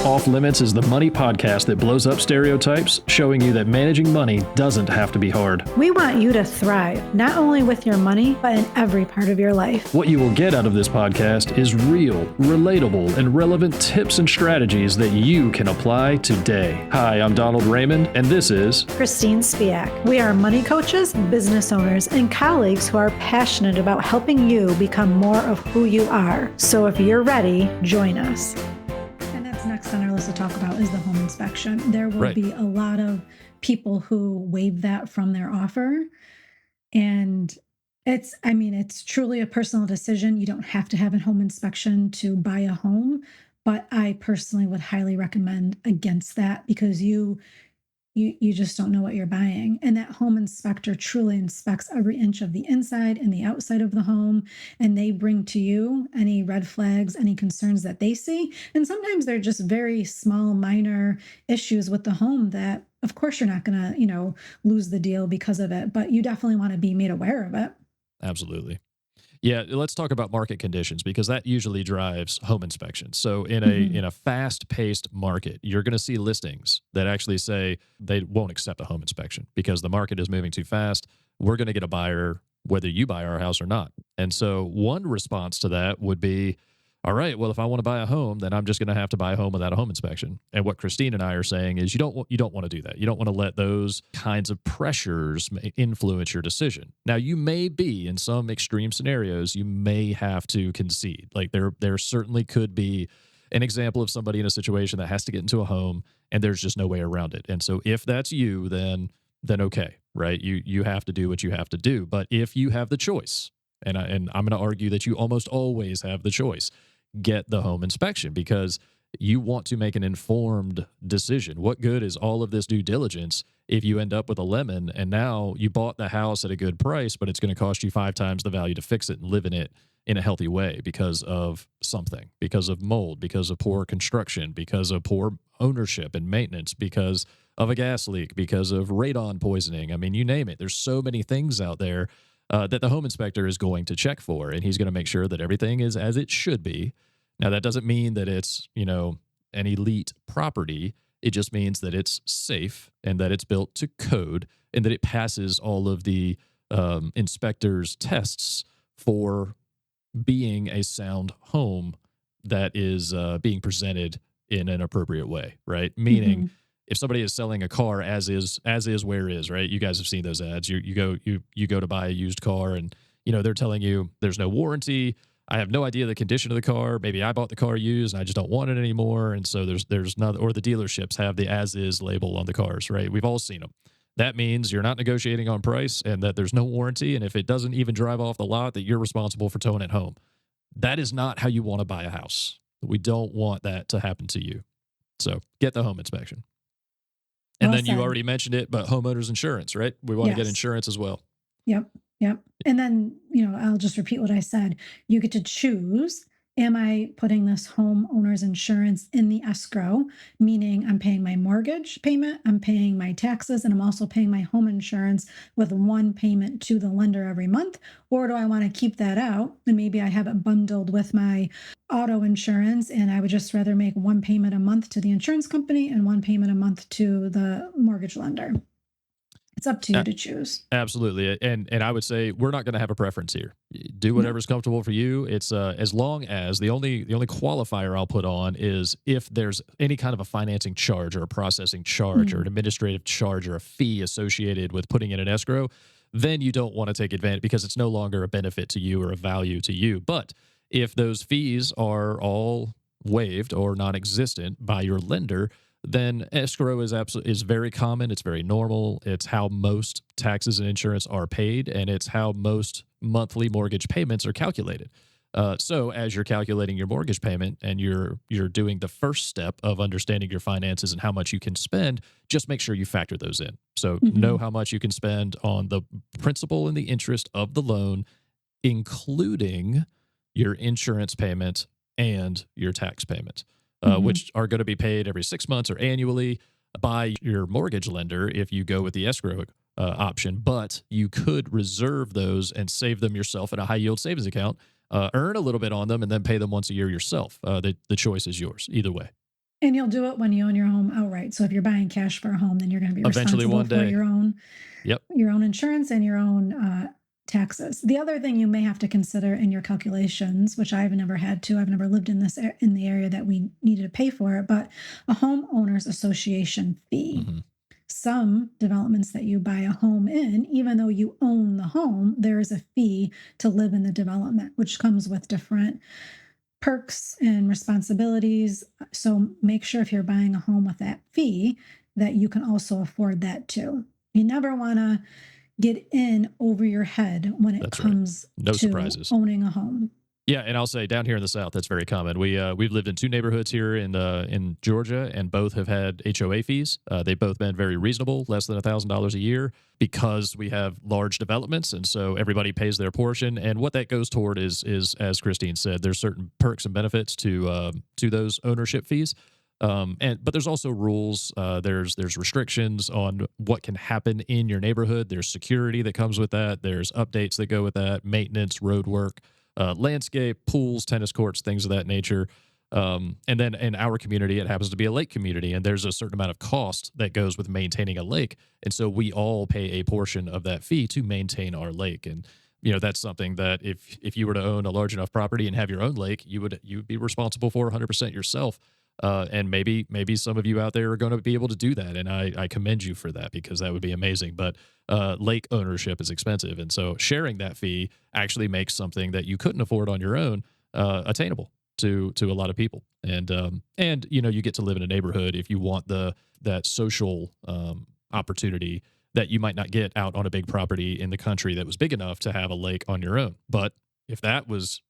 Off Limits is the money podcast that blows up stereotypes, showing you that managing money doesn't have to be hard. We want you to thrive, not only with your money, but in every part of your life. What you will get out of this podcast is real, relatable, and relevant tips and strategies that you can apply today. Hi, I'm Donald Raymond, and this is Christine Spiak. We are money coaches, business owners, and colleagues who are passionate about helping you become more of who you are. So if you're ready, join us. Next on our list to talk about is the home inspection. There will be a lot of people who waive that from their offer. And it's truly a personal decision. You don't have to have a home inspection to buy a home, but I personally would highly recommend against that because you just don't know what you're buying. And that home inspector truly inspects every inch of the inside and the outside of the home. And they bring to you any red flags, any concerns that they see. And sometimes they're just very small, minor issues with the home that, of course, you're not going to, lose the deal because of it. But you definitely want to be made aware of it. Absolutely. Yeah, let's talk about market conditions because that usually drives home inspections. So in a fast-paced market, you're going to see listings that actually say they won't accept a home inspection because the market is moving too fast. We're going to get a buyer whether you buy our house or not. And so one response to that would be, all right, well, if I want to buy a home, then I'm just going to have to buy a home without a home inspection. And what Christine and I are saying is you don't want to do that. You don't want to let those kinds of pressures influence your decision. Now, you may be, in some extreme scenarios, you may have to concede. Like there certainly could be an example of somebody in a situation that has to get into a home and there's just no way around it. And so if that's you, then okay, right? You have to do what you have to do. But if you have the choice, and I'm going to argue that you almost always have the choice, get the home inspection because you want to make an informed decision. What good is all of this due diligence if you end up with a lemon and now you bought the house at a good price, but it's going to cost you 5 times the value to fix it and live in it in a healthy way because of something, because of mold, because of poor construction, because of poor ownership and maintenance, because of a gas leak, because of radon poisoning. I mean, you name it. There's so many things out there that the home inspector is going to check for, and he's going to make sure that everything is as it should be. Now, that doesn't mean that it's, an elite property. It just means that it's safe and that it's built to code and that it passes all of the inspector's tests for being a sound home that is being presented in an appropriate way, right? Meaning, if somebody is selling a car as is where is, right? You guys have seen those ads. You go to buy a used car and they're telling you there's no warranty. I have no idea the condition of the car. Maybe I bought the car used and I just don't want it anymore. And so there's not, or the dealerships have the as is label on the cars, right? We've all seen them. That means you're not negotiating on price and that there's no warranty. And if it doesn't even drive off the lot, that you're responsible for towing it home. That is not how you want to buy a house. We don't want that to happen to you. So get the home inspection. And Well then said. you already mentioned it, but homeowners insurance, right? We want to get Yes. insurance as well. Yep. And then, I'll just repeat what I said. You get to choose, am I putting this homeowner's insurance in the escrow, meaning I'm paying my mortgage payment, I'm paying my taxes, and I'm also paying my home insurance with one payment to the lender every month? Or do I want to keep that out? And maybe I have it bundled with my auto insurance, and I would just rather make one payment a month to the insurance company and one payment a month to the mortgage lender. It's up to you to choose. Absolutely. And I would say we're not going to have a preference here. Do whatever's comfortable for you. It's as long as the only qualifier I'll put on is if there's any kind of a financing charge or a processing charge or an administrative charge or a fee associated with putting in an escrow, then you don't want to take advantage because it's no longer a benefit to you or a value to you. But if those fees are all waived or non-existent by your lender, then escrow is very common. It's very normal. It's how most taxes and insurance are paid, and it's how most monthly mortgage payments are calculated. So as you're calculating your mortgage payment and you're doing the first step of understanding your finances and how much you can spend, just make sure you factor those in. So know how much you can spend on the principal and the interest of the loan, including your insurance payment and your tax payment. Which are going to be paid every 6 months or annually by your mortgage lender if you go with the escrow option. But you could reserve those and save them yourself in a high-yield savings account, earn a little bit on them, and then pay them once a year yourself. The choice is yours either way. And you'll do it when you own your home outright. So if you're buying cash for a home, then you're going to be Eventually responsible one day. for your own, Yep. your own insurance and your own taxes. The other thing you may have to consider in your calculations, which I've never had to, I've never lived in in the area that we needed to pay for it, but a homeowners association fee. Mm-hmm. Some developments that you buy a home in, even though you own the home, there is a fee to live in the development, which comes with different perks and responsibilities. So make sure if you're buying a home with that fee that you can also afford that too. You never want to get in over your head when it comes No to surprises. owning a home. Yeah, and I'll say down here in the South, that's very common. We've lived in two neighborhoods here in Georgia, and both have had HOA fees. They've both been very reasonable, less than $1,000 a year, because we have large developments, and so everybody pays their portion. And what that goes toward is as Christine said, there's certain perks and benefits to those ownership fees. But there's also rules. There's restrictions on what can happen in your neighborhood. There's security that comes with that. There's updates that go with that, maintenance, road work. Landscape, pools, tennis courts, things of that nature. And then in our community, it happens to be a lake community, and there's a certain amount of cost that goes with maintaining a lake. And so we all pay a portion of that fee to maintain our lake. And, that's something that if you were to own a large enough property and have your own lake, you would be responsible for 100% yourself. And maybe some of you out there are going to be able to do that. And I commend you for that, because that would be amazing. But lake ownership is expensive. And so sharing that fee actually makes something that you couldn't afford on your own attainable to a lot of people. And you get to live in a neighborhood if you want that social opportunity that you might not get out on a big property in the country that was big enough to have a lake on your own. But if that was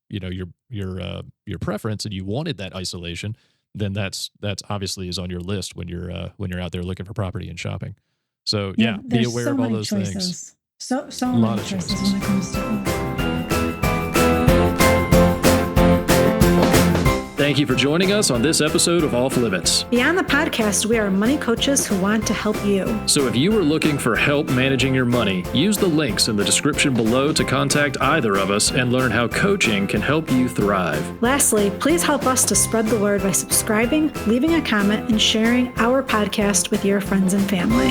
your preference and you wanted that isolation, then that's obviously is on your list when you're out there looking for property and shopping. So be aware of all those things. So many choices when it comes to. Thank you for joining us on this episode of Off Limits. Beyond the podcast, we are money coaches who want to help you. So if you are looking for help managing your money, use the links in the description below to contact either of us and learn how coaching can help you thrive. Lastly, please help us to spread the word by subscribing, leaving a comment, and sharing our podcast with your friends and family.